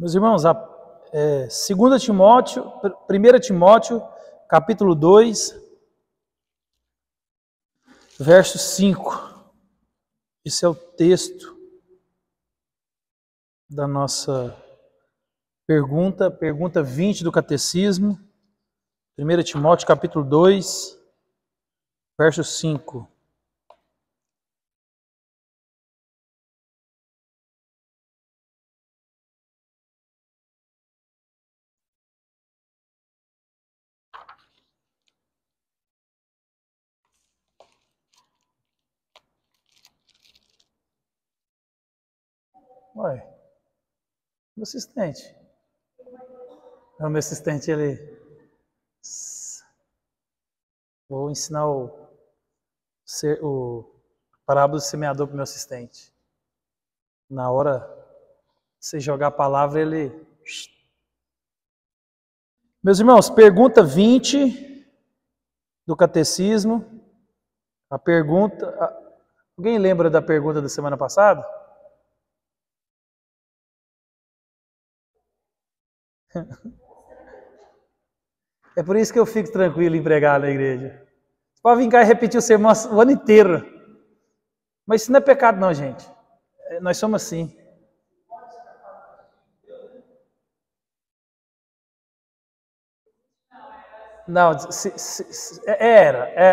Meus irmãos, 2 Timóteo, 1 Timóteo, capítulo 2, verso 5. Esse é o texto da nossa pergunta 20 do Catecismo. 1 Timóteo, capítulo 2, verso 5. Ué, meu assistente. O meu assistente, ele... Vou ensinar o parábola do semeador para o meu assistente. Na hora de você jogar a palavra, ele... Meus irmãos, pergunta 20 do Catecismo. A pergunta... Alguém lembra da pergunta da semana passada? É por isso que eu fico tranquilo em pregar na igreja. Você pode vir cá e repetir o sermão o ano inteiro. Mas isso não é pecado não, gente. Nós somos assim. Não,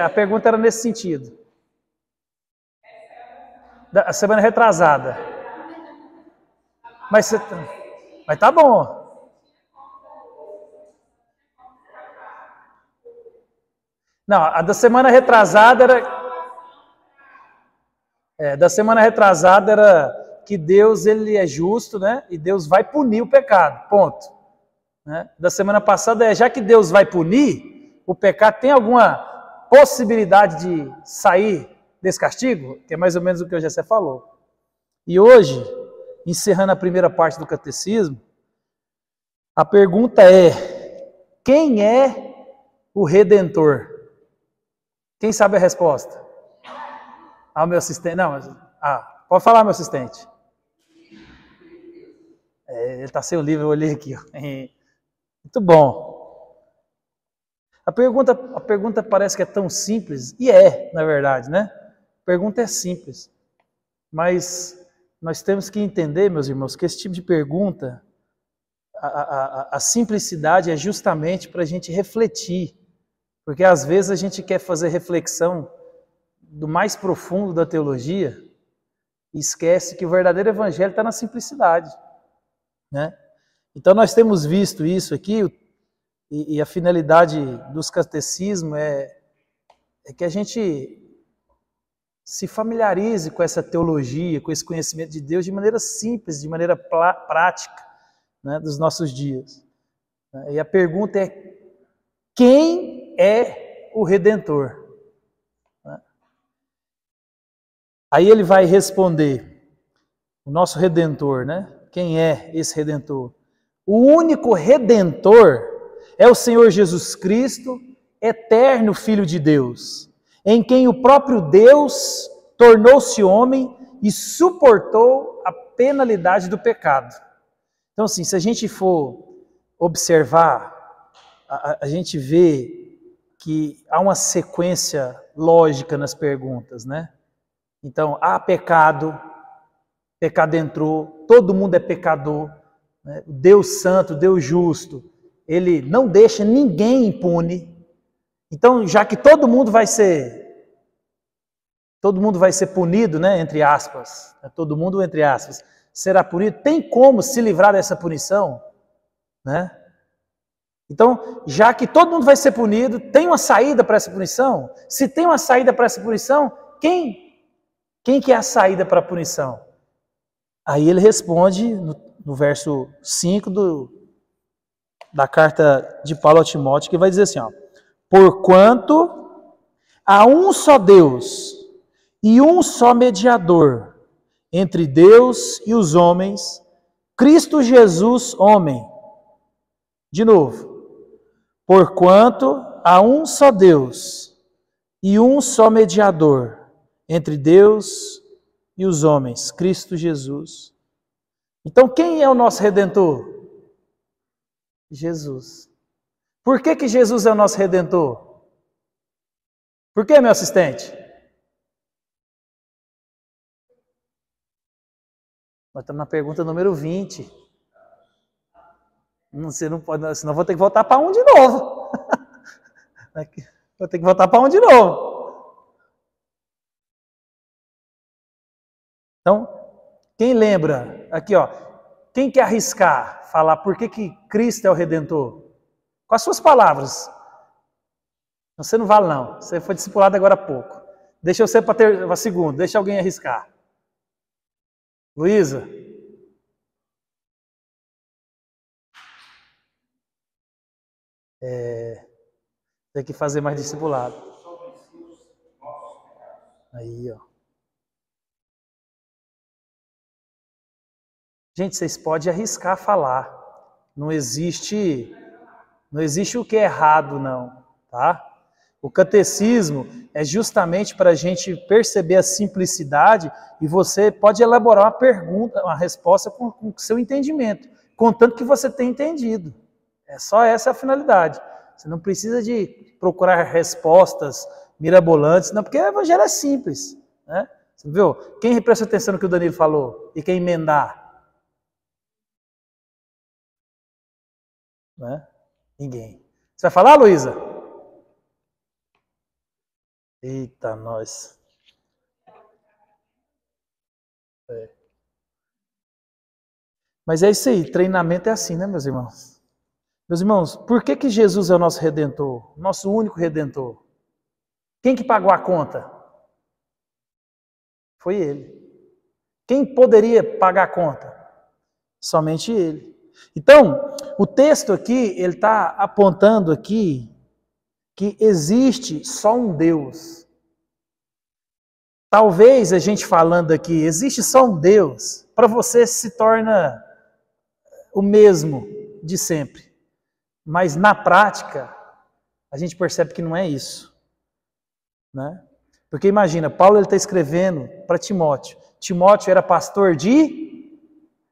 a pergunta era nesse sentido. A semana retrasada. Mas tá bom. Não, a da semana retrasada era que Deus, ele é justo, né? E Deus vai punir o pecado, ponto. Né? Da semana passada já que Deus vai punir, o pecado tem alguma possibilidade de sair desse castigo? Que é mais ou menos o que o Jessé falou. E hoje, encerrando a primeira parte do catecismo, a pergunta é: quem é o Redentor? Quem sabe a resposta? O meu assistente. Não, pode falar, meu assistente. Ele está sem o livro, eu olhei aqui. Ó. Muito bom. A pergunta parece que é tão simples, e na verdade, né? A pergunta é simples. Mas nós temos que entender, meus irmãos, que esse tipo de pergunta, a simplicidade é justamente para a gente refletir. Porque às vezes a gente quer fazer reflexão do mais profundo da teologia e esquece que o verdadeiro evangelho está na simplicidade. Né? Então nós temos visto isso aqui, e a finalidade dos catecismos é que a gente se familiarize com essa teologia, com esse conhecimento de Deus de maneira simples, de maneira prática, né, dos nossos dias. E a pergunta é: quem é o Redentor? Aí ele vai responder, o nosso Redentor, né? Quem é esse Redentor? O único Redentor é o Senhor Jesus Cristo, eterno Filho de Deus, em quem o próprio Deus tornou-se homem e suportou a penalidade do pecado. Então, assim, se a gente for observar, a gente vê que há uma sequência lógica nas perguntas, né? Então, há pecado entrou, todo mundo é pecador, né? Deus santo, Deus justo, ele não deixa ninguém impune. Então, já que todo mundo vai ser punido, né, entre aspas, todo mundo entre aspas, será punido, tem como se livrar dessa punição, né? Então, já que todo mundo vai ser punido, tem uma saída para essa punição? Se tem uma saída para essa punição, quem que é a saída para a punição? Aí ele responde no verso 5 da carta de Paulo a Timóteo, que vai dizer assim, ó: porquanto há um só Deus e um só mediador entre Deus e os homens, Cristo Jesus, homem. De novo. Porquanto há um só Deus e um só mediador entre Deus e os homens, Cristo Jesus. Então quem é o nosso Redentor? Jesus. Por que Jesus é o nosso Redentor? Por que, meu assistente? Nós estamos na pergunta número 20. Você não pode, senão vou ter que voltar para 1 de novo. Vou ter que voltar para 1 de novo. Então, quem lembra? Aqui, ó. Quem quer arriscar? Falar por que Cristo é o Redentor? Com as suas palavras. Você não vale, não. Você foi discipulado agora há pouco. Deixa eu ser para segundo. Deixa alguém arriscar. Luísa? Tem que fazer mais discipulado. Aí, ó. Gente, vocês podem arriscar falar. Não existe o que é errado, não. Tá? O catecismo é justamente para a gente perceber a simplicidade e você pode elaborar uma pergunta, uma resposta com o seu entendimento, contanto que você tenha entendido. É só essa a finalidade. Você não precisa de procurar respostas mirabolantes, não, porque o evangelho é simples. Né? Você viu? Quem presta atenção no que o Danilo falou e quer emendar? Né? Ninguém. Você vai falar, Luísa? Eita, nós. Mas é isso aí, treinamento é assim, né, meus irmãos? Meus irmãos, por que Jesus é o nosso Redentor? Nosso único Redentor? Quem que pagou a conta? Foi Ele. Quem poderia pagar a conta? Somente Ele. Então, o texto aqui, ele está apontando aqui que existe só um Deus. Talvez a gente falando aqui, existe só um Deus, para você se torna o mesmo de sempre. Mas na prática, a gente percebe que não é isso. Né? Porque imagina, Paulo está escrevendo para Timóteo. Timóteo era pastor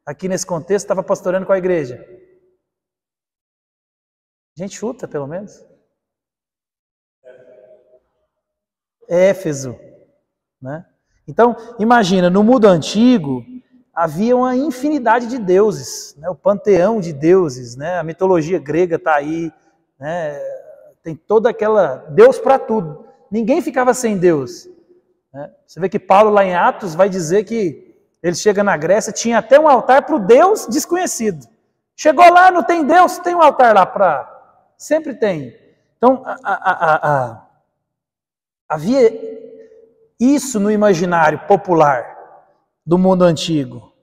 aqui nesse contexto, estava pastoreando com a igreja. A gente chuta, pelo menos. Éfeso. Né? Então, imagina, no mundo antigo, havia uma infinidade de deuses, né? O panteão de deuses, né? A mitologia grega está aí, né? Tem toda aquela... Deus para tudo. Ninguém ficava sem Deus. Né? Você vê que Paulo, lá em Atos, vai dizer que ele chega na Grécia, tinha até um altar para o Deus desconhecido. Chegou lá, não tem Deus, tem um altar lá para... Sempre tem. Então, havia isso no imaginário popular do mundo antigo.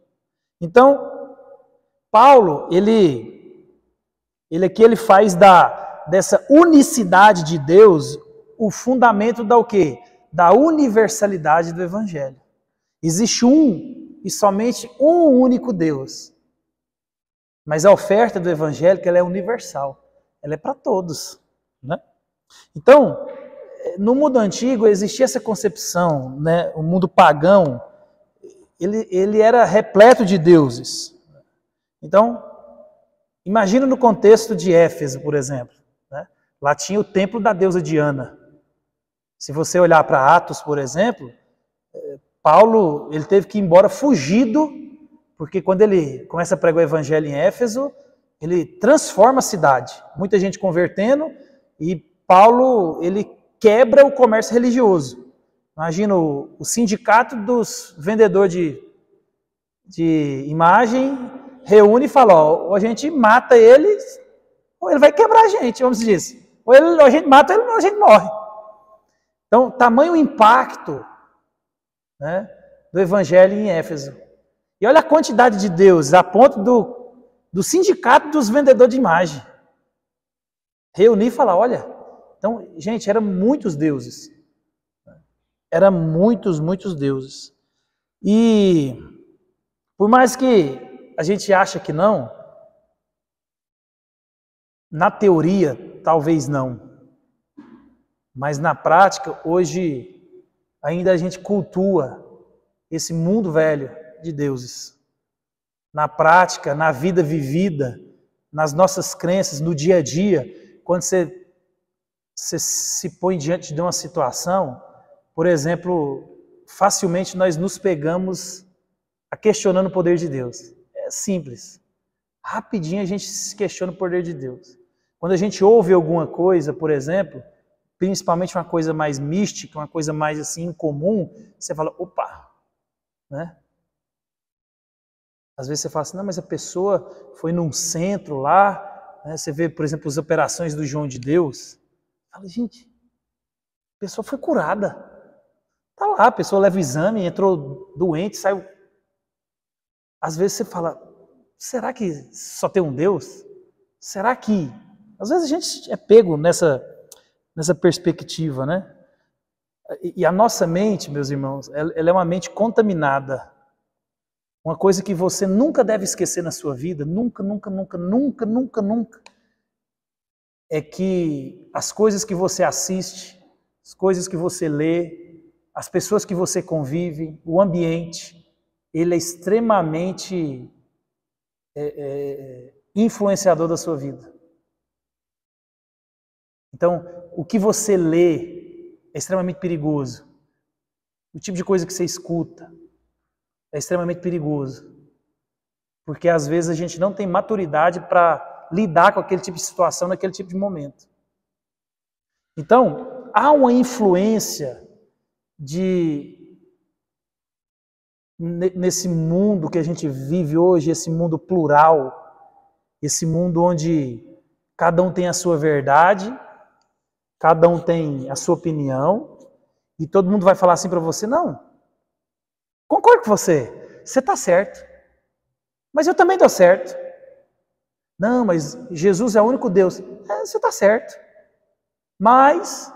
Então, Paulo, ele faz dessa unicidade de Deus o fundamento da o quê? Da universalidade do Evangelho. Existe um e somente um único Deus. Mas a oferta do Evangelho ela é universal. Ela é para todos. Né? Então, no mundo antigo existia essa concepção, né? O mundo pagão, ele era repleto de deuses. Então, imagina no contexto de Éfeso, por exemplo. Né? Lá tinha o templo da deusa Diana. Se você olhar para Atos, por exemplo, Paulo ele teve que ir embora fugido, porque quando ele começa a pregar o evangelho em Éfeso, ele transforma a cidade. Muita gente convertendo, e Paulo ele quebra o comércio religioso. Imagina o sindicato dos vendedores de imagem reúne e fala, ó, ou a gente mata eles, ou ele vai quebrar a gente, vamos dizer assim. Ou a gente mata ele, ou a gente morre. Então, tamanho impacto, né, do evangelho em Éfeso. E olha a quantidade de deuses, a ponto do sindicato dos vendedores de imagem. Reunir e falar, olha, então, gente, eram muitos deuses. Eram muitos deuses. E por mais que a gente ache que não, na teoria, talvez não. Mas na prática, hoje, ainda a gente cultua esse mundo velho de deuses. Na prática, na vida vivida, nas nossas crenças, no dia a dia, quando você se põe diante de uma situação, por exemplo, facilmente nós nos pegamos a questionando o poder de Deus. É simples. Rapidinho a gente se questiona o poder de Deus. Quando a gente ouve alguma coisa, por exemplo, principalmente uma coisa mais mística, uma coisa mais assim incomum, você fala, opa, né? Às vezes você fala assim, não, mas a pessoa foi num centro lá, né? Você vê, por exemplo, as operações do João de Deus. Fala, gente, a pessoa foi curada. Tá lá, a pessoa leva o exame, entrou doente, saiu. Às vezes você fala, será que só tem um Deus? Será que... Às vezes a gente é pego nessa perspectiva, né? E a nossa mente, meus irmãos, ela é uma mente contaminada. Uma coisa que você nunca deve esquecer na sua vida, nunca, é que as coisas que você assiste, as coisas que você lê, as pessoas que você convive, o ambiente, ele é extremamente influenciador da sua vida. Então, o que você lê é extremamente perigoso. O tipo de coisa que você escuta é extremamente perigoso. Porque às vezes a gente não tem maturidade para lidar com aquele tipo de situação naquele tipo de momento. Então, há uma influência nesse mundo que a gente vive hoje, esse mundo plural, esse mundo onde cada um tem a sua verdade, cada um tem a sua opinião, e todo mundo vai falar assim para você, não, concordo com você, você está certo, mas eu também estou certo. Não, mas Jesus é o único Deus. Você está certo. Mas,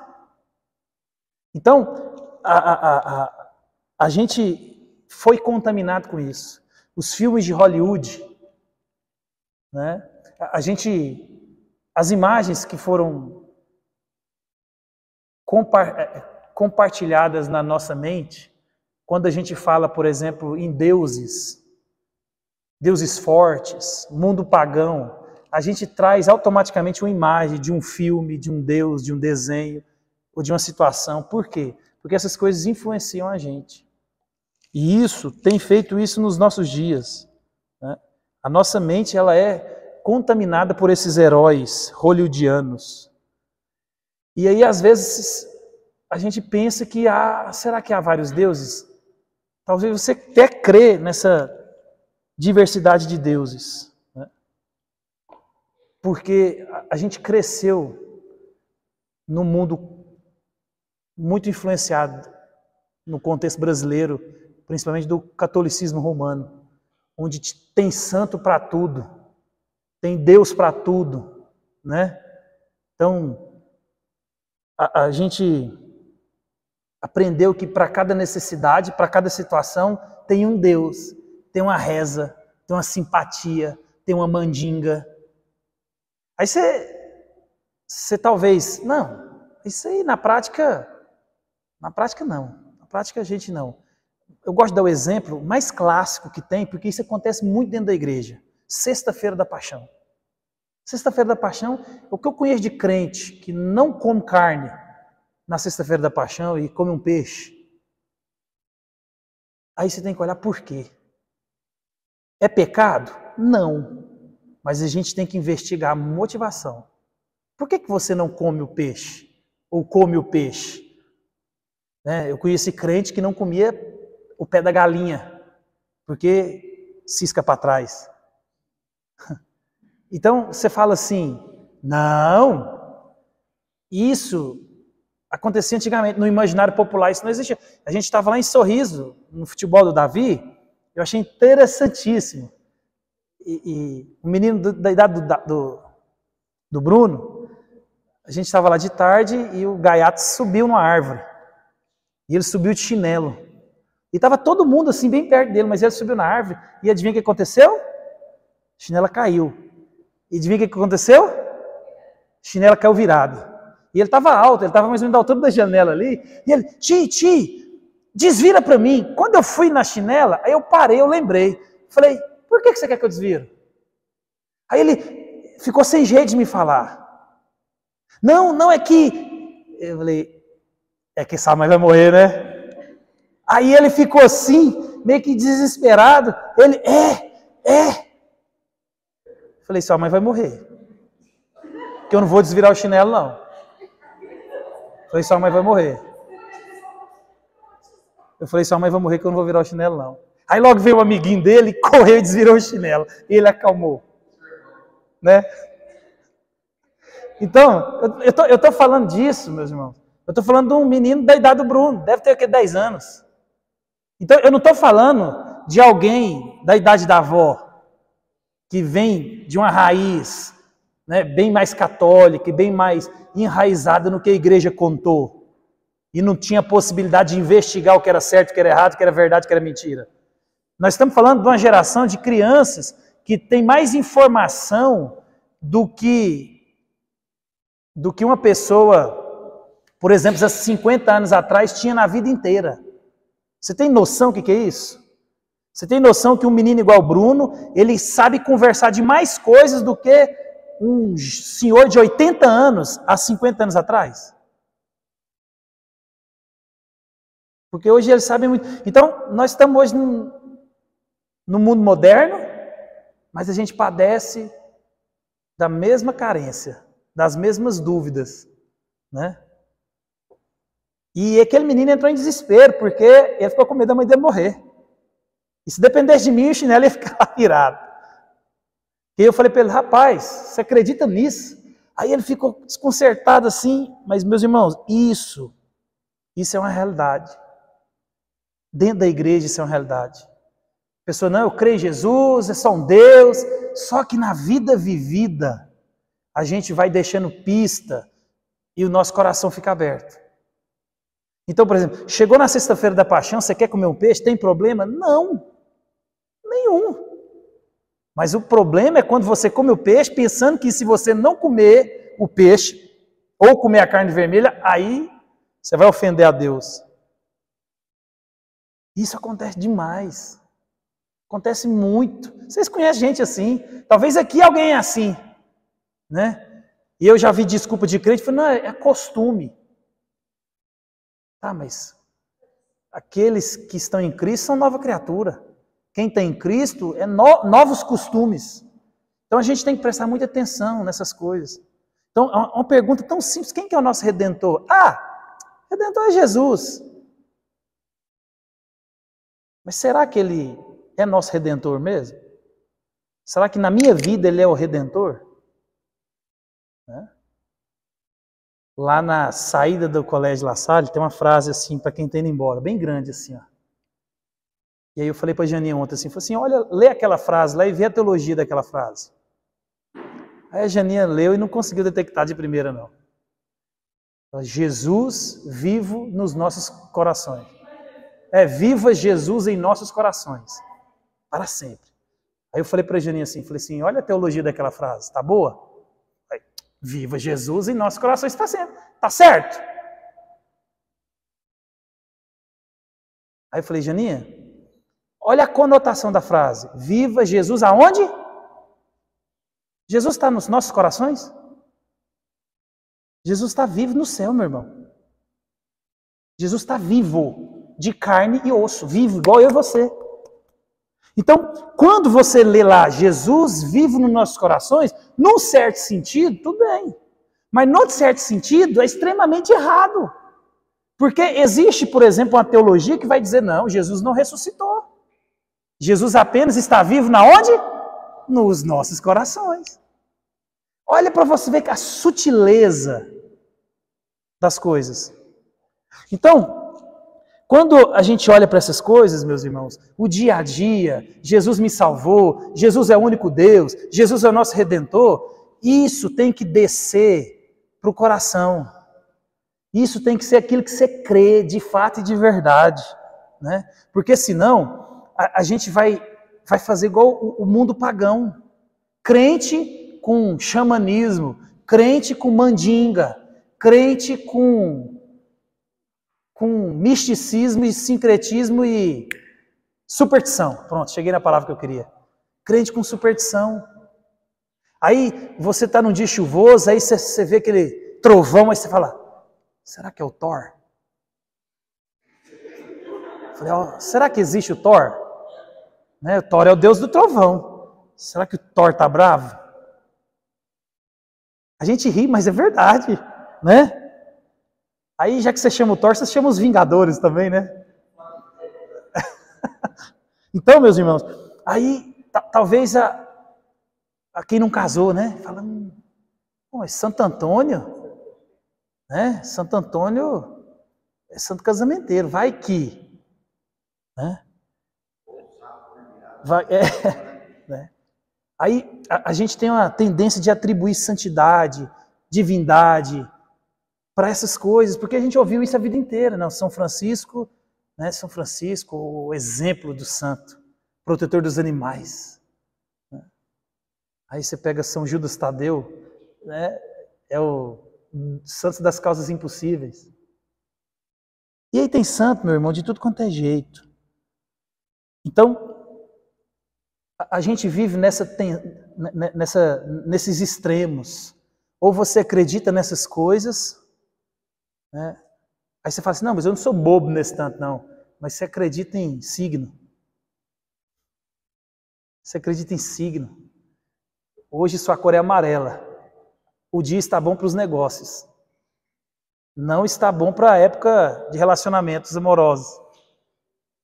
então, a gente foi contaminado com isso. Os filmes de Hollywood, né? As imagens que foram compartilhadas na nossa mente, quando a gente fala, por exemplo, em deuses fortes, mundo pagão, a gente traz automaticamente uma imagem de um filme, de um deus, de um desenho, ou de uma situação. Por quê? Porque essas coisas influenciam a gente. E isso tem feito isso nos nossos dias, né? A nossa mente ela é contaminada por esses heróis hollywoodianos. E aí, às vezes, a gente pensa que será que há vários deuses? Talvez você até crê nessa diversidade de deuses, né? Porque a gente cresceu num mundo muito influenciado no contexto brasileiro, principalmente do catolicismo romano, onde tem santo para tudo, tem Deus para tudo, né? Então, a gente aprendeu que para cada necessidade, para cada situação, tem um Deus, tem uma reza, tem uma simpatia, tem uma mandinga. Aí você talvez, não, isso aí na prática não. Na prática a gente não. Eu gosto de dar o exemplo mais clássico que tem, porque isso acontece muito dentro da igreja. Sexta-feira da Paixão. Sexta-feira da Paixão, o que eu conheço de crente que não come carne na Sexta-feira da Paixão e come um peixe. Aí você tem que olhar por quê. É pecado? Não. Mas a gente tem que investigar a motivação. Por que você não come o peixe? Ou come o peixe? Né? Eu conheci crente que não comia o pé da galinha, porque cisca para trás. Então você fala assim, não, isso acontecia antigamente, no imaginário popular isso não existia. A gente estava lá em Sorriso, no futebol do Davi, eu achei interessantíssimo. E o menino da idade do Bruno, a gente estava lá de tarde e o gaiato subiu numa árvore. E ele subiu de chinelo. E estava todo mundo assim bem perto dele, mas ele subiu na árvore e adivinha o que aconteceu? A chinela caiu. E adivinha o que aconteceu? A chinela caiu virada. E ele estava alto, ele estava mais ou menos da altura da janela ali. E ele, Ti, desvira para mim. Quando eu fui na chinela, aí eu parei, eu lembrei. Falei, por que você quer que eu desvire? Aí ele, ficou sem jeito de me falar. Não é que... Eu falei, é que essa mãe vai morrer, né? Aí ele ficou assim, meio que desesperado. Ele, Eu falei, sua mãe vai morrer. Que eu não vou desvirar o chinelo, não. Eu falei, sua mãe vai morrer. Eu falei, sua mãe vai morrer que eu não vou virar o chinelo, não. Aí logo veio um amiguinho dele, correu e desvirou o chinelo. E ele acalmou. Né? Então, eu tô falando disso, meus irmãos. Eu estou falando de um menino da idade do Bruno. Deve ter o quê? 10 anos. Então, eu não estou falando de alguém da idade da avó, que vem de uma raiz, né, bem mais católica e bem mais enraizada no que a igreja contou. E não tinha possibilidade de investigar o que era certo, o que era errado, o que era verdade, o que era mentira. Nós estamos falando de uma geração de crianças que tem mais informação do que uma pessoa, por exemplo, há 50 anos atrás, tinha na vida inteira. Você tem noção do que é isso? Você tem noção que um menino igual o Bruno, ele sabe conversar de mais coisas do que um senhor de 80 anos há 50 anos atrás? Porque hoje ele sabe muito. Então, nós estamos hoje no mundo moderno, mas a gente padece da mesma carência, das mesmas dúvidas, né? E aquele menino entrou em desespero, porque ele ficou com medo da mãe dele morrer. E se dependesse de mim, o chinelo ia ficar lá virado. E eu falei para ele, rapaz, você acredita nisso? Aí ele ficou desconcertado assim, mas meus irmãos, isso é uma realidade. Dentro da igreja isso é uma realidade. A pessoa, não, eu creio em Jesus, é só um Deus. Só que na vida vivida, a gente vai deixando pista e o nosso coração fica aberto. Então, por exemplo, chegou na sexta-feira da paixão, você quer comer um peixe? Tem problema? Não, nenhum. Mas o problema é quando você come o peixe pensando que se você não comer o peixe ou comer a carne vermelha, aí você vai ofender a Deus. Isso acontece demais. Acontece muito. Vocês conhecem gente assim. Talvez aqui alguém é assim, né? E eu já vi desculpa de crente, falei, não, é costume. Tá, mas aqueles que estão em Cristo são nova criatura. Quem está em Cristo é novos costumes. Então a gente tem que prestar muita atenção nessas coisas. Então, uma pergunta tão simples, quem que é o nosso Redentor? O Redentor é Jesus. Mas será que Ele é nosso Redentor mesmo? Será que na minha vida Ele é o Redentor? Né? Lá na saída do Colégio La Salle, tem uma frase assim, para quem está indo embora, bem grande assim, ó. E aí eu falei para a Janinha ontem assim, falei assim, olha, lê aquela frase lá e vê a teologia daquela frase. Aí a Janinha leu e não conseguiu detectar de primeira, não. Jesus vivo nos nossos corações. Viva Jesus em nossos corações. Para sempre. Aí eu falei para a Janinha assim, falei assim, olha a teologia daquela frase, tá boa? Aí, viva Jesus em nossos corações, está certo. Aí eu falei, Janinha, olha a conotação da frase. Viva Jesus aonde? Jesus está nos nossos corações? Jesus está vivo no céu, meu irmão. Jesus está vivo, de carne e osso, vivo, igual eu e você. Então, quando você lê lá, Jesus vivo nos nossos corações, num certo sentido, tudo bem. Mas, num certo sentido, é extremamente errado. Porque existe, por exemplo, uma teologia que vai dizer, não, Jesus não ressuscitou. Jesus apenas está vivo na onde? Nos nossos corações. Olha para você ver a sutileza das coisas. Então, quando a gente olha para essas coisas, meus irmãos, o dia a dia, Jesus me salvou, Jesus é o único Deus, Jesus é o nosso Redentor, isso tem que descer para o coração. Isso tem que ser aquilo que você crê de fato e de verdade, né? Porque senão a gente vai fazer igual o mundo pagão. Crente com xamanismo, crente com mandinga, crente com misticismo e sincretismo e superstição. Pronto, cheguei na palavra que eu queria. Crente com superstição. Aí você está num dia chuvoso, aí você vê aquele trovão, aí você fala, será que é o Thor? Eu falei, ó, será que existe o Thor? Né? O Thor é o deus do trovão. Será que o Thor está bravo? A gente ri, mas é verdade, né? Aí, já que você chama o Thor, você chama os Vingadores também, né? Então, meus irmãos, aí talvez a quem não casou, né? Fala, mas Santo Antônio, né? Santo Antônio é santo casamenteiro, vai que, né? Vai, né? Aí a gente tem uma tendência de atribuir santidade, divindade para essas coisas, porque a gente ouviu isso a vida inteira, não? São Francisco, né? São Francisco, o exemplo do santo, protetor dos animais. Né? Aí você pega São Judas Tadeu, né? É o santo das causas impossíveis. E aí tem santo, meu irmão, de tudo quanto é jeito. Então, a gente vive nesses extremos. Ou você acredita nessas coisas, né? Aí você fala assim, não, mas eu não sou bobo nesse tanto, não. Mas você acredita em signo. Você acredita em signo. Hoje sua cor é amarela. O dia está bom para os negócios. Não está bom para a época de relacionamentos amorosos.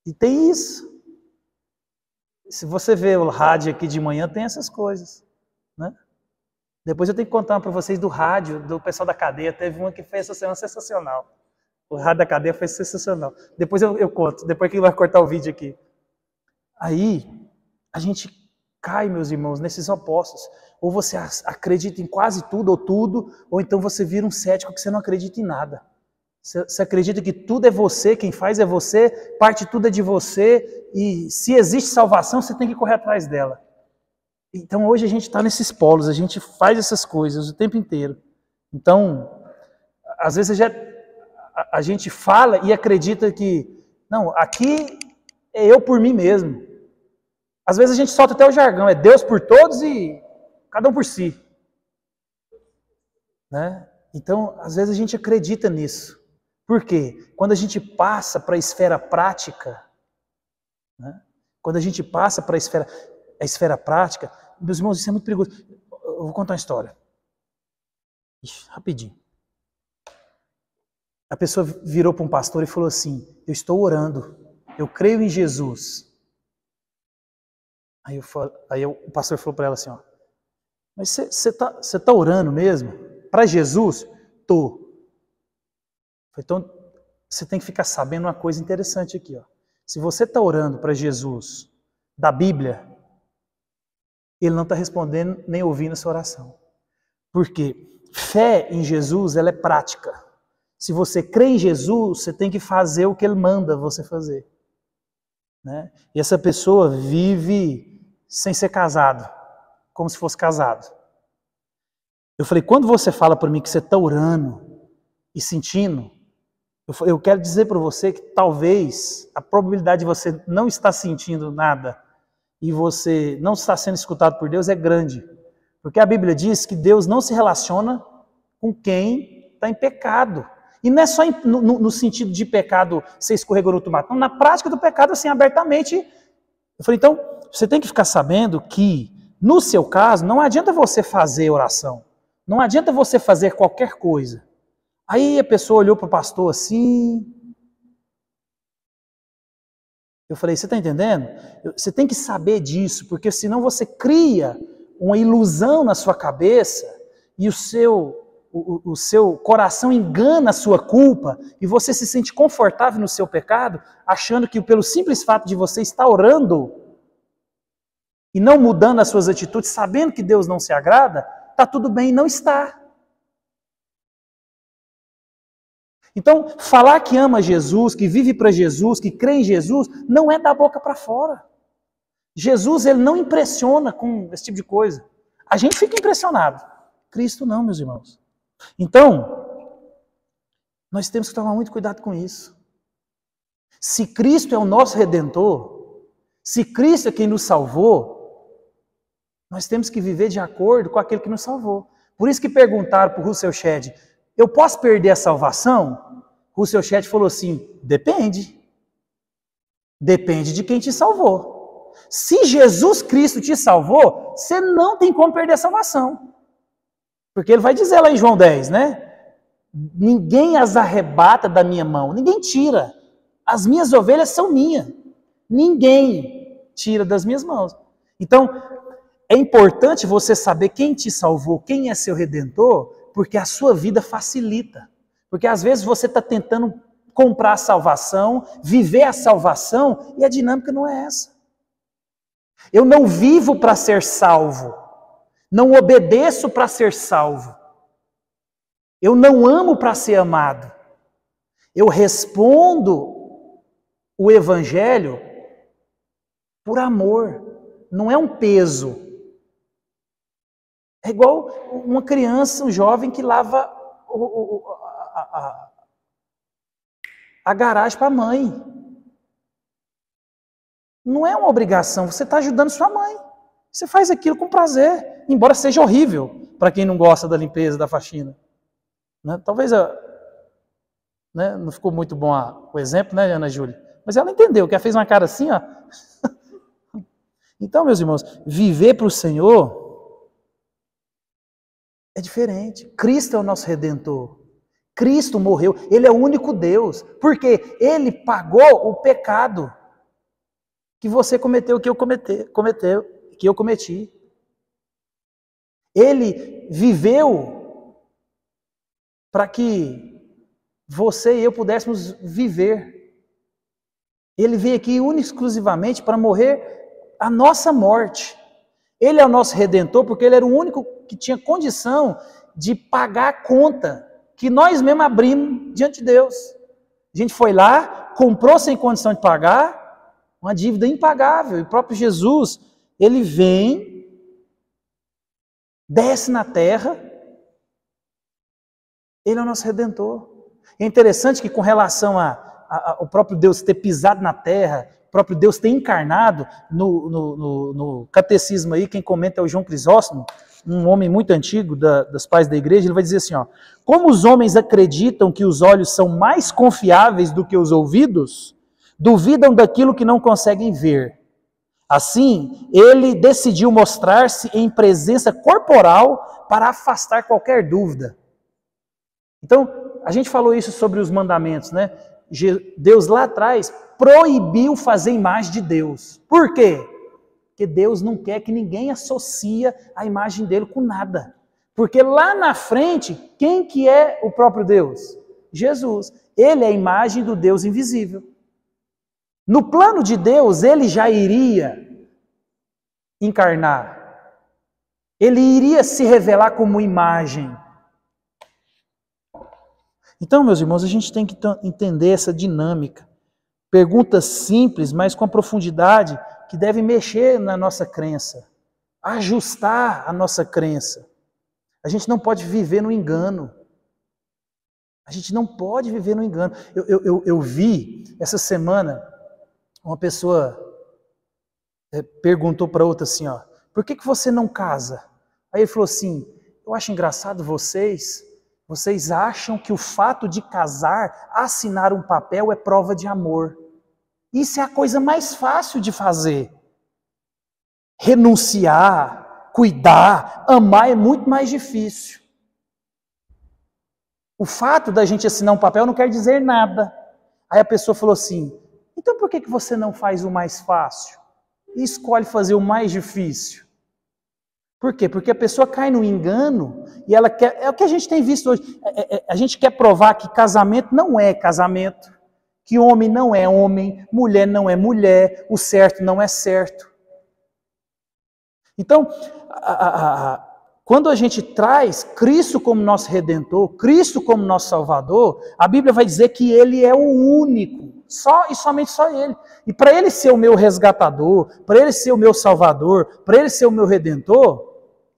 E tem isso. Se você vê o rádio aqui de manhã, tem essas coisas, né? Depois eu tenho que contar para vocês do rádio, do pessoal da cadeia. Teve uma que fez essa semana sensacional. O rádio da cadeia foi sensacional. Depois eu conto, depois que ele vai cortar o vídeo aqui. Aí, a gente cai, meus irmãos, nesses opostos. Ou você acredita em quase tudo, ou então você vira um cético que você não acredita em nada. Você acredita que tudo é você, quem faz é você, parte tudo é de você, e se existe salvação, você tem que correr atrás dela. Então hoje a gente está nesses polos, a gente faz essas coisas o tempo inteiro. Então, às vezes a gente fala e acredita que, não, aqui é eu por mim mesmo. Às vezes a gente solta até o jargão, é Deus por todos e cada um por si. Né? Então, às vezes a gente acredita nisso. Por quê? Quando a gente passa para a esfera prática, né? Quando a gente passa para a esfera prática, meus irmãos, isso é muito perigoso. Eu vou contar uma história. Ixi, rapidinho. A pessoa virou para um pastor e falou assim, eu estou orando, eu creio em Jesus. Aí o pastor falou para ela assim, ó, mas você tá orando mesmo? Para Jesus? Tô. Então, você tem que ficar sabendo uma coisa interessante aqui. Ó. Se você está orando para Jesus da Bíblia, Ele não está respondendo nem ouvindo a sua oração. Porque fé em Jesus, ela é prática. Se você crê em Jesus, você tem que fazer o que Ele manda você fazer. Né? E essa pessoa vive sem ser casado, como se fosse casado. Eu falei, quando você fala para mim que você está orando e sentindo, eu quero dizer para você que talvez a probabilidade de você não estar sentindo nada e você não estar sendo escutado por Deus é grande. Porque a Bíblia diz que Deus não se relaciona com quem está em pecado. E não é só no sentido de pecado, você escorregou no tomate. Não, na prática do pecado, assim, abertamente. Eu falei, então, você tem que ficar sabendo que, no seu caso, não adianta você fazer oração. Não adianta você fazer qualquer coisa. Aí a pessoa olhou para o pastor assim. Eu falei, você está entendendo? Você tem que saber disso, porque senão você cria uma ilusão na sua cabeça e o seu coração engana a sua culpa e você se sente confortável no seu pecado, achando que pelo simples fato de você estar orando e não mudando as suas atitudes, sabendo que Deus não se agrada, está tudo bem e não está. Então, falar que ama Jesus, que vive para Jesus, que crê em Jesus, não é da boca para fora. Jesus, ele não impressiona com esse tipo de coisa. A gente fica impressionado. Cristo não, meus irmãos. Então, nós temos que tomar muito cuidado com isso. Se Cristo é o nosso Redentor, se Cristo é quem nos salvou, Nós temos que viver de acordo com aquele que nos salvou. Por isso que perguntaram para o Russell Shedd, eu posso perder a salvação? Russell Shedd falou assim, depende. Depende de quem te salvou. Se Jesus Cristo te salvou, você não tem como perder a salvação. Porque ele vai dizer lá em João 10, né? Ninguém as arrebata da minha mão, ninguém tira. As minhas ovelhas são minhas. Ninguém tira das minhas mãos. Então, é importante você saber quem te salvou, quem é seu redentor, porque a sua vida facilita. Porque às vezes você está tentando comprar a salvação, viver a salvação, e a dinâmica não é essa. Eu não vivo para ser salvo. Não obedeço para ser salvo. Eu não amo para ser amado. Eu respondo o evangelho por amor. Não é um peso. É igual uma criança, um jovem que lava a garagem para a mãe. Não é uma obrigação, você está ajudando sua mãe. Você faz aquilo com prazer, embora seja horrível para quem não gosta da limpeza, da faxina. Né? Talvez né, não ficou muito bom o exemplo, né, Ana Júlia? Mas ela entendeu, que ela fez uma cara assim, ó. Então, meus irmãos, viver para o Senhor é diferente. Cristo é o nosso Redentor. Cristo morreu, Ele é o único Deus. Porque Ele pagou o pecado que você cometeu, que eu cometi. Ele viveu para que você e eu pudéssemos viver. Ele veio aqui única e exclusivamente para morrer a nossa morte. Ele é o nosso Redentor porque Ele era o único que tinha condição de pagar a conta que nós mesmos abrimos diante de Deus. A gente foi lá, comprou sem condição de pagar, uma dívida impagável. E o próprio Jesus, Ele vem, desce na terra, Ele é o nosso Redentor. É interessante que com relação ao próprio Deus ter pisado na terra, o próprio Deus ter encarnado, no catecismo aí, quem comenta é o João Crisóstomo, um homem muito antigo dos pais da igreja, ele vai dizer assim, ó, como os homens acreditam que os olhos são mais confiáveis do que os ouvidos, duvidam daquilo que não conseguem ver. Assim, ele decidiu mostrar-se em presença corporal para afastar qualquer dúvida. Então, a gente falou isso sobre os mandamentos, né? Deus lá atrás proibiu fazer imagem de Deus. Por quê? Porque Deus não quer que ninguém associe a imagem dele com nada. Porque lá na frente, quem que é o próprio Deus? Jesus. Ele é a imagem do Deus invisível. No plano de Deus, ele já iria encarnar. Ele iria se revelar como imagem. Então, meus irmãos, a gente tem que entender essa dinâmica. Perguntas simples, mas com a profundidade que deve mexer na nossa crença, ajustar a nossa crença. A gente não pode viver no engano. A gente não pode viver no engano. Eu vi essa semana uma pessoa perguntou para outra assim, ó, por que você não casa? Aí ele falou assim, eu acho engraçado vocês acham que o fato de casar, assinar um papel é prova de amor. Isso é a coisa mais fácil de fazer. Renunciar, cuidar, amar é muito mais difícil. O fato da gente assinar um papel não quer dizer nada. Aí a pessoa falou assim, então por que você não faz o mais fácil e escolhe fazer o mais difícil? Por quê? Porque a pessoa cai no engano e ela quer... É o que a gente tem visto hoje. A gente quer provar que casamento não é casamento, que homem não é homem, mulher não é mulher, o certo não é certo. Então, quando a gente traz Cristo como nosso Redentor, Cristo como nosso Salvador, a Bíblia vai dizer que Ele é o único, só e somente só Ele. E para Ele ser o meu resgatador, para Ele ser o meu Salvador, para Ele ser o meu Redentor,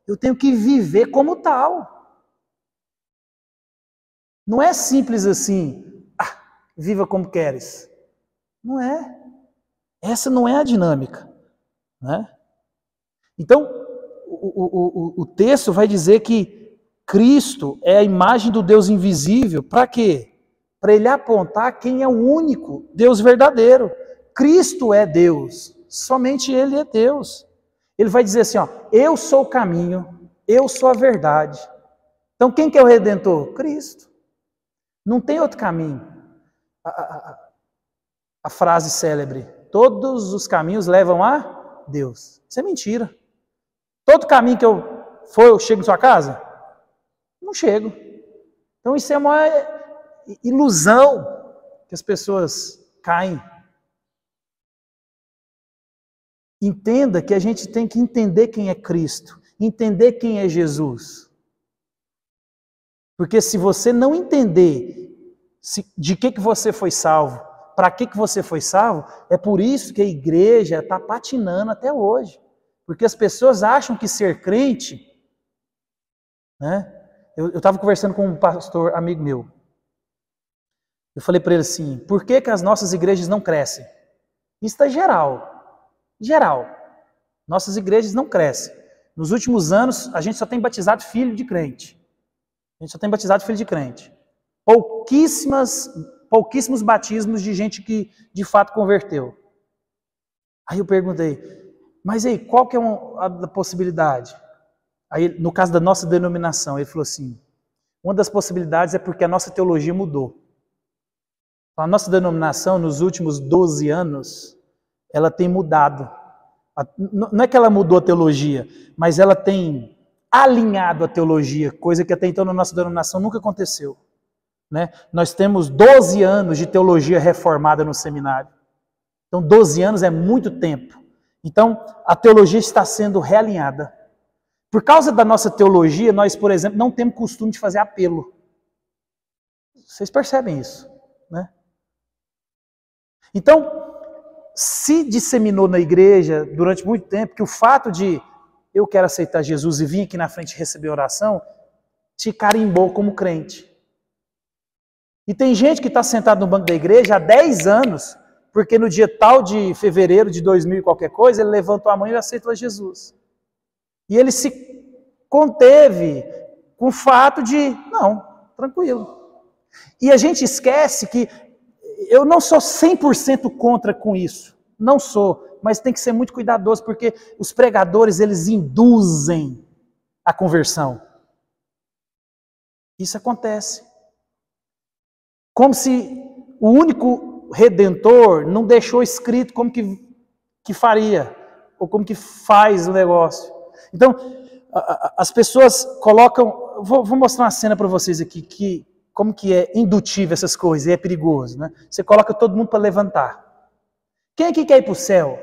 eu tenho que viver como tal. Não é simples assim, viva como queres. Não é. Essa não é a dinâmica. Né? Então, o texto vai dizer que Cristo é a imagem do Deus invisível. Para quê? Para ele apontar quem é o único Deus verdadeiro. Cristo é Deus, somente Ele é Deus. Ele vai dizer assim, ó, eu sou o caminho, eu sou a verdade. Então quem que é o Redentor? Cristo. Não tem outro caminho. A frase célebre, todos os caminhos levam a Deus. Isso é mentira. Todo caminho que eu chego em sua casa? Não chego. Então isso é uma ilusão que as pessoas caem. Entenda que a gente tem que entender quem é Cristo, entender quem é Jesus. Porque se você não entender de que você foi salvo, para que você foi salvo, é por isso que a igreja está patinando até hoje. Porque as pessoas acham que ser crente, né? Eu estava conversando com um pastor amigo meu. Eu falei para ele assim, por que as nossas igrejas não crescem? Isso está geral. Geral. Nossas igrejas não crescem. Nos últimos anos, a gente só tem batizado filho de crente. A gente só tem batizado filho de crente. Pouquíssimos batismos de gente que de fato converteu. Aí eu perguntei, mas aí, qual que é a possibilidade? Aí, no caso da nossa denominação, ele falou assim, uma das possibilidades é porque a nossa teologia mudou. A nossa denominação, nos últimos 12 anos, ela tem mudado. Não é que ela mudou a teologia, mas ela tem alinhado a teologia, coisa que até então na nossa denominação nunca aconteceu. Né? Nós temos 12 anos de teologia reformada no seminário. Então 12 anos é muito tempo. Então a teologia está sendo realinhada. Por causa da nossa teologia, nós, por exemplo, não temos costume de fazer apelo. Vocês percebem isso, né? Então, se disseminou na igreja durante muito tempo que o fato de eu quero aceitar Jesus e vir aqui na frente receber oração, te carimbou como crente. E tem gente que está sentado no banco da igreja há 10 anos, porque no dia tal de fevereiro de 2000 e qualquer coisa, ele levantou a mão e aceitou a Jesus. E ele se conteve com o fato de, não, tranquilo. E a gente esquece que eu não sou 100% contra com isso. Não sou, mas tem que ser muito cuidadoso, porque os pregadores, eles induzem a conversão. Isso acontece. Como se o único Redentor não deixou escrito como que faria, ou como que faz o negócio. Então, as pessoas colocam... Vou mostrar uma cena para vocês aqui, como que é indutível essas coisas, e é perigoso, né? Você coloca todo mundo para levantar. Quem aqui quer ir para o céu?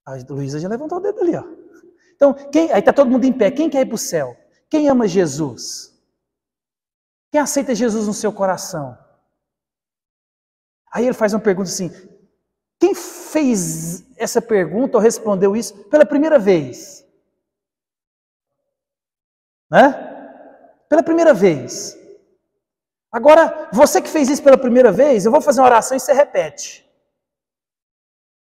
A Luísa já levantou o dedo ali, ó. Então, aí está todo mundo em pé. Quem quer ir para o céu? Quem ama Jesus? Quem aceita Jesus no seu coração? Aí ele faz uma pergunta assim, quem fez essa pergunta ou respondeu isso pela primeira vez? Né? Pela primeira vez. Agora, você que fez isso pela primeira vez, eu vou fazer uma oração e você repete.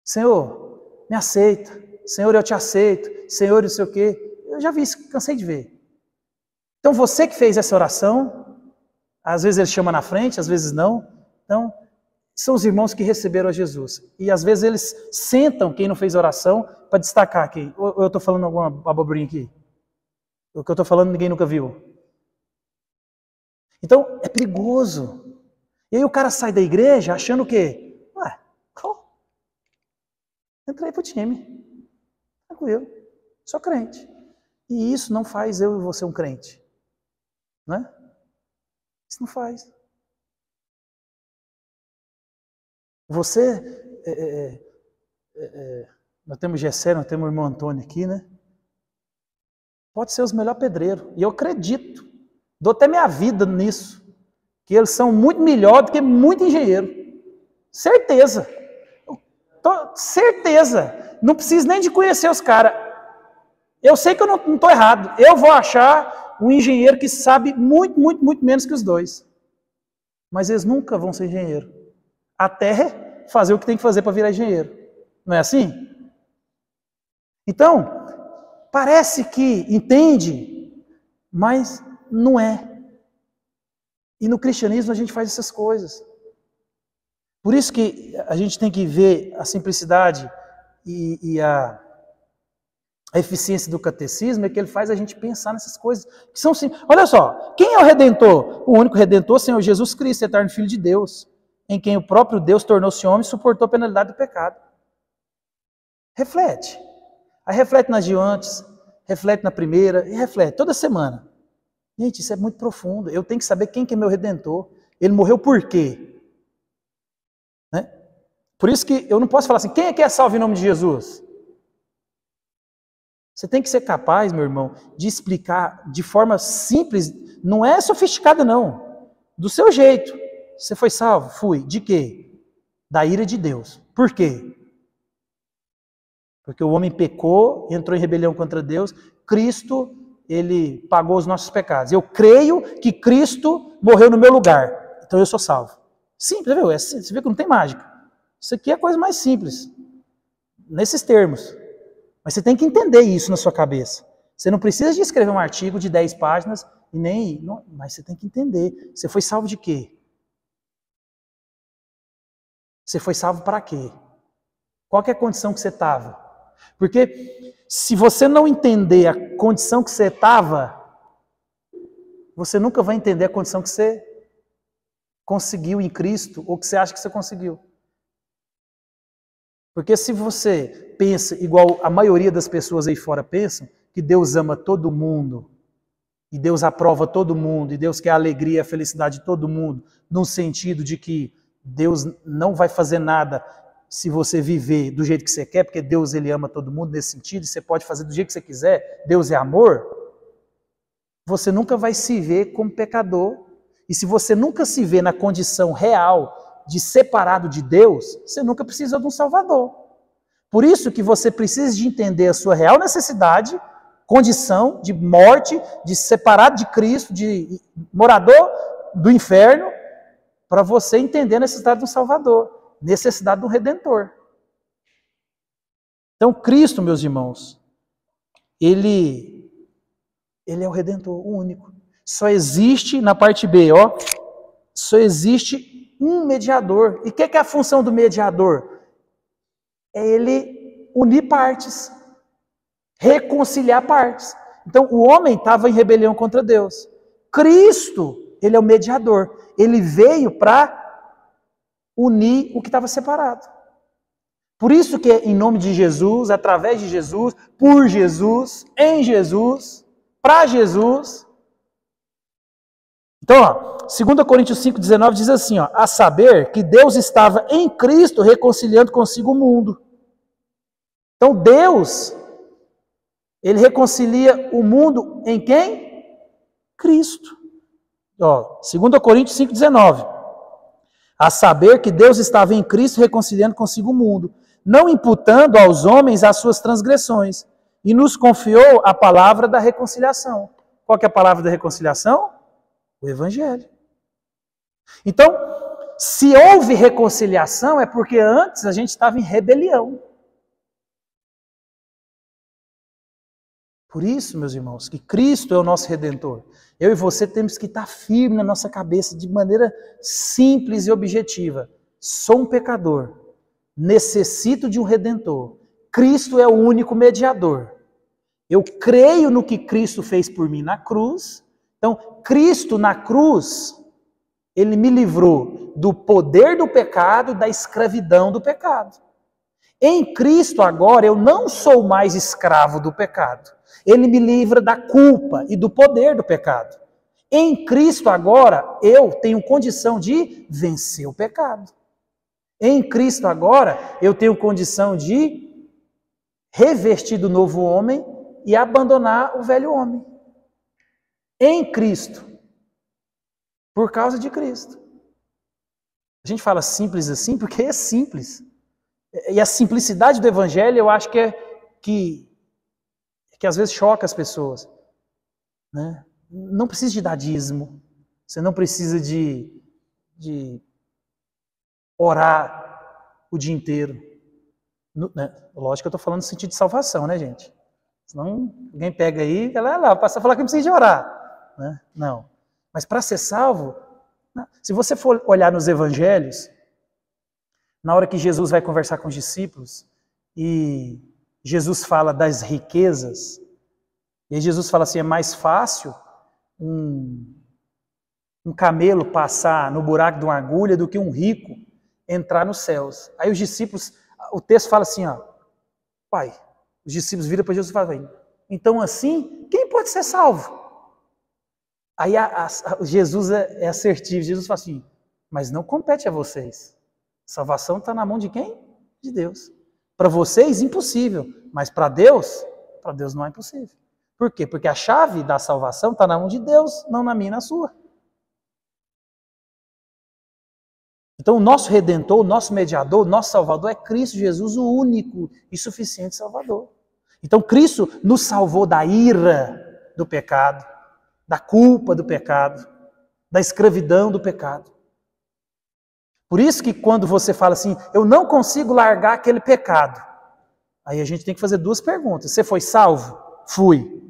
Senhor, me aceita. Senhor, eu te aceito. Senhor, não sei o quê. Eu já vi isso, cansei de ver. Então, você que fez essa oração, às vezes ele chama na frente, às vezes não. Então, são os irmãos que receberam a Jesus. E às vezes eles sentam quem não fez oração para destacar quem. Ou eu estou falando alguma abobrinha aqui? O que eu estou falando ninguém nunca viu. Então, é perigoso. E aí o cara sai da igreja achando o quê? Ué, entrei pro time. Tranquilo. Sou crente. E isso não faz eu e você um crente. Não é? Isso não faz. Você, nós temos Gessé, nós temos o irmão Antônio aqui, né? Pode ser os melhores pedreiros. E eu acredito. Dou até minha vida nisso. Que eles são muito melhor do que muito engenheiro. Certeza. Certeza. Não preciso nem de conhecer os caras. Eu sei que eu não estou errado. Eu vou achar um engenheiro que sabe muito, muito, muito menos que os dois. Mas eles nunca vão ser engenheiro. Até fazer o que tem que fazer para virar engenheiro. Não é assim? Então, Parece que entende, mas não é. E no cristianismo a gente faz essas coisas. Por isso que a gente tem que ver a simplicidade e a eficiência do catecismo, é que ele faz a gente pensar nessas coisas que são simples. Olha só, quem é o Redentor? O único Redentor, Senhor Jesus Cristo, eterno Filho de Deus, em quem o próprio Deus tornou-se homem e suportou a penalidade do pecado. Reflete. Aí reflete nas de antes, reflete na primeira, e reflete toda semana. Gente, isso é muito profundo. Eu tenho que saber quem que é meu Redentor. Ele morreu por quê? Né? Por isso que eu não posso falar assim, quem é que é salvo em nome de Jesus? Você tem que ser capaz, meu irmão, de explicar de forma simples, não é sofisticada não, do seu jeito. Você foi salvo? Fui. De quê? Da ira de Deus. Por quê? Porque o homem pecou, entrou em rebelião contra Deus, Cristo, ele pagou os nossos pecados. Eu creio que Cristo morreu no meu lugar, então eu sou salvo. Simples, viu? Você vê que não tem mágica. Isso aqui é a coisa mais simples, nesses termos. Mas você tem que entender isso na sua cabeça. Você não precisa de escrever um artigo de 10 páginas, e nem, não, mas você tem que entender. Você foi salvo de quê? Você foi salvo para quê? Qual que é a condição que você estava? Porque se você não entender a condição que você estava, você nunca vai entender a condição que você conseguiu em Cristo, ou que você acha que você conseguiu. Porque se você pensa igual a maioria das pessoas aí fora pensam, que Deus ama todo mundo, e Deus aprova todo mundo, e Deus quer a alegria e a felicidade de todo mundo, no sentido de que Deus não vai fazer nada se você viver do jeito que você quer, porque Deus ele ama todo mundo nesse sentido, e você pode fazer do jeito que você quiser, Deus é amor, você nunca vai se ver como pecador. E se você nunca se vê na condição real de separado de Deus, você nunca precisa de um Salvador. Por isso que você precisa de entender a sua real necessidade, condição de morte, de separado de Cristo, de morador do inferno, para você entender a necessidade de um Salvador, necessidade de um Redentor. Então Cristo, meus irmãos, Ele é o Redentor, o único. Só existe, na parte B, ó, só existe um mediador. E o que é a função do mediador? É ele unir partes, reconciliar partes. Então, o homem estava em rebelião contra Deus. Cristo, ele é o mediador. Ele veio para unir o que estava separado. Por isso que em nome de Jesus, através de Jesus, por Jesus, em Jesus, para Jesus. Então, ó, 2 Coríntios 5,19 diz assim, ó, a saber que Deus estava em Cristo reconciliando consigo o mundo. Então Deus, ele reconcilia o mundo em quem? Cristo. Ó, 2 Coríntios 5,19. A saber que Deus estava em Cristo reconciliando consigo o mundo, não imputando aos homens as suas transgressões, e nos confiou a palavra da reconciliação. Qual que é a palavra da reconciliação? O Evangelho. Então, se houve reconciliação, é porque antes a gente estava em rebelião. Por isso, meus irmãos, que Cristo é o nosso Redentor. Eu e você temos que estar firme na nossa cabeça, de maneira simples e objetiva. Sou um pecador, necessito de um Redentor. Cristo é o único mediador. Eu creio no que Cristo fez por mim na cruz. Então, Cristo na cruz, ele me livrou do poder do pecado, da escravidão do pecado. Em Cristo agora eu não sou mais escravo do pecado. Ele me livra da culpa e do poder do pecado. Em Cristo agora eu tenho condição de vencer o pecado. Em Cristo agora eu tenho condição de revestir do novo homem e abandonar o velho homem. Em Cristo. Por causa de Cristo. A gente fala simples assim porque é simples. E a simplicidade do Evangelho eu acho que às vezes choca as pessoas. Né? Não precisa de dar dízimo. Você não precisa de orar o dia inteiro. Né? Lógico que eu estou falando no sentido de salvação, né, gente? Senão alguém pega aí e fala, lá, o pastor falou que não precisa de orar. Né? Não. Mas para ser salvo, se você for olhar nos evangelhos, na hora que Jesus vai conversar com os discípulos, e Jesus fala das riquezas, e aí Jesus fala assim, é mais fácil um camelo passar no buraco de uma agulha do que um rico entrar nos céus. Aí os discípulos, o texto fala assim, ó, pai, os discípulos viram para Jesus e falam, então assim, quem pode ser salvo? Aí Jesus é assertivo, Jesus fala assim, mas não compete a vocês. Salvação está na mão de quem? De Deus. Para vocês, impossível, mas para Deus não é impossível. Por quê? Porque a chave da salvação está na mão de Deus, não na minha e na sua. Então o nosso Redentor, o nosso Mediador, o nosso Salvador é Cristo Jesus, o único e suficiente Salvador. Então Cristo nos salvou da ira do pecado, da culpa do pecado, da escravidão do pecado. Por isso que quando você fala assim, eu não consigo largar aquele pecado, aí a gente tem que fazer duas perguntas. Você foi salvo? Fui.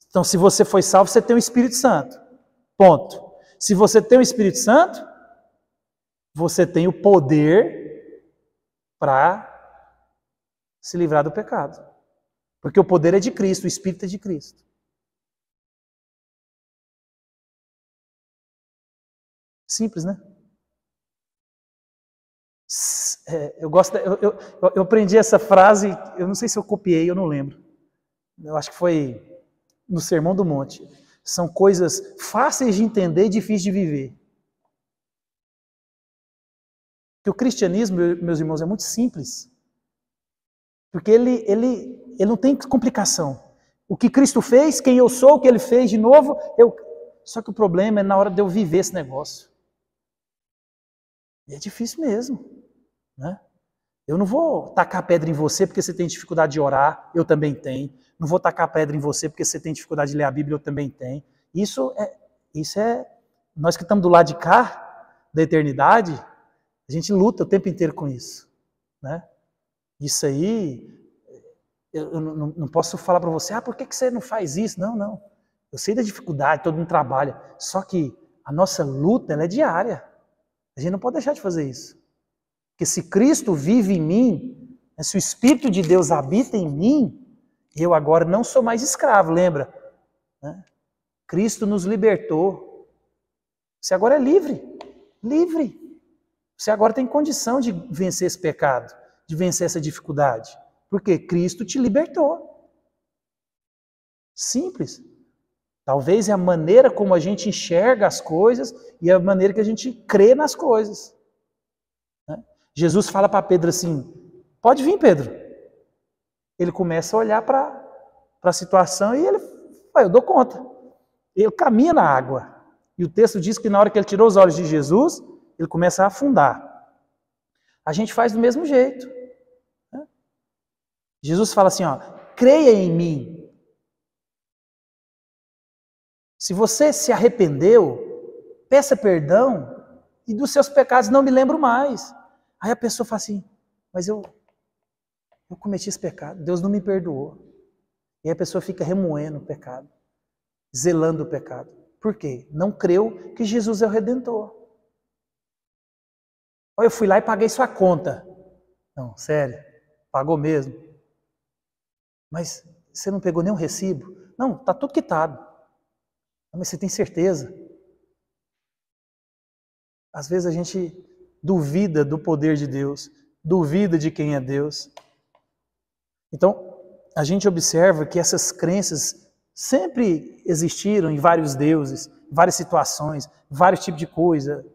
Então se você foi salvo, você tem o Espírito Santo. Ponto. Se você tem o Espírito Santo, você tem o poder para se livrar do pecado. Porque o poder é de Cristo, o Espírito é de Cristo. Simples, né? Eu aprendi essa frase, eu não sei se eu copiei, eu não lembro. Eu acho que foi no Sermão do Monte. São coisas fáceis de entender e difíceis de viver. Porque o cristianismo, meus irmãos, é muito simples. Porque ele não tem complicação. O que Cristo fez, quem eu sou, o que Ele fez de novo, só que o problema é na hora de eu viver esse negócio. E é difícil mesmo. Né? Eu não vou tacar pedra em você porque você tem dificuldade de orar, eu também tenho. Não vou tacar pedra em você porque você tem dificuldade de ler a Bíblia, eu também tenho. Isso é nós que estamos do lado de cá, da eternidade, a gente luta o tempo inteiro com isso. Né? Isso aí, eu não posso falar para você, por que você não faz isso? Não. Eu sei da dificuldade, todo mundo trabalha. Só que a nossa luta ela é diária. A gente não pode deixar de fazer isso. Porque se Cristo vive em mim, se o Espírito de Deus habita em mim, eu agora não sou mais escravo, lembra? Né? Cristo nos libertou. Você agora é livre. Livre. Você agora tem condição de vencer esse pecado, de vencer essa dificuldade. Porque Cristo te libertou. Simples. Talvez é a maneira como a gente enxerga as coisas e a maneira que a gente crê nas coisas. Né? Jesus fala para Pedro assim, pode vir, Pedro. Ele começa a olhar para a situação e ele fala, eu dou conta. Ele caminha na água. E o texto diz que na hora que ele tirou os olhos de Jesus, ele começa a afundar. A gente faz do mesmo jeito. Né? Jesus fala assim, creia em mim. Se você se arrependeu, peça perdão e dos seus pecados não me lembro mais. Aí a pessoa fala assim, mas eu cometi esse pecado, Deus não me perdoou. E aí a pessoa fica remoendo o pecado, zelando o pecado. Por quê? Não creu que Jesus é o Redentor. Olha, eu fui lá e paguei sua conta. Não, sério, pagou mesmo. Mas você não pegou nenhum recibo? Não, está tudo quitado. Mas você tem certeza? Às vezes a gente duvida do poder de Deus, duvida de quem é Deus. Então, a gente observa que essas crenças sempre existiram em vários deuses, várias situações, vários tipos de coisa.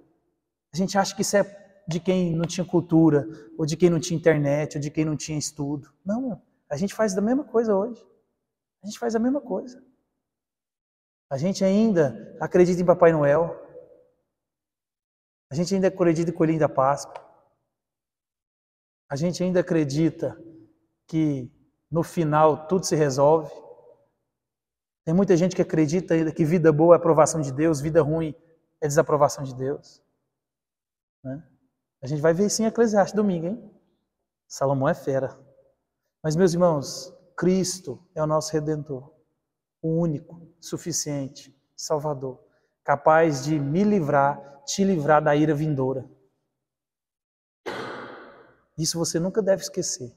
A gente acha que isso é de quem não tinha cultura, ou de quem não tinha internet, ou de quem não tinha estudo. Não, a gente faz a mesma coisa hoje. A gente faz a mesma coisa. A gente ainda acredita em Papai Noel. A gente ainda acredita em Coelhinho da Páscoa. A gente ainda acredita que no final tudo se resolve. Tem muita gente que acredita ainda que vida boa é aprovação de Deus, vida ruim é desaprovação de Deus. Né? A gente vai ver isso em Eclesiastes domingo, hein? Salomão é fera. Mas, meus irmãos, Cristo é o nosso Redentor, o único, suficiente, Salvador, capaz de me livrar, te livrar da ira vindoura. Isso você nunca deve esquecer.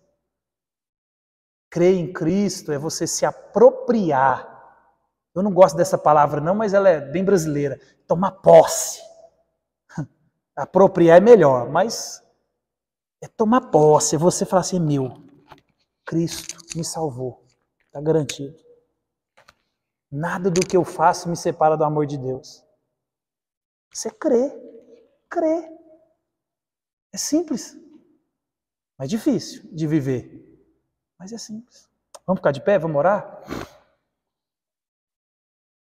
Crer em Cristo é você se apropriar. Eu não gosto dessa palavra não, mas ela é bem brasileira. Tomar posse. Apropriar é melhor, mas é tomar posse. É você falar assim, meu, Cristo me salvou. Está garantido. Nada do que eu faço me separa do amor de Deus. Você crê. Crê. É simples. Mas difícil de viver. Mas é simples. Vamos ficar de pé? Vamos orar?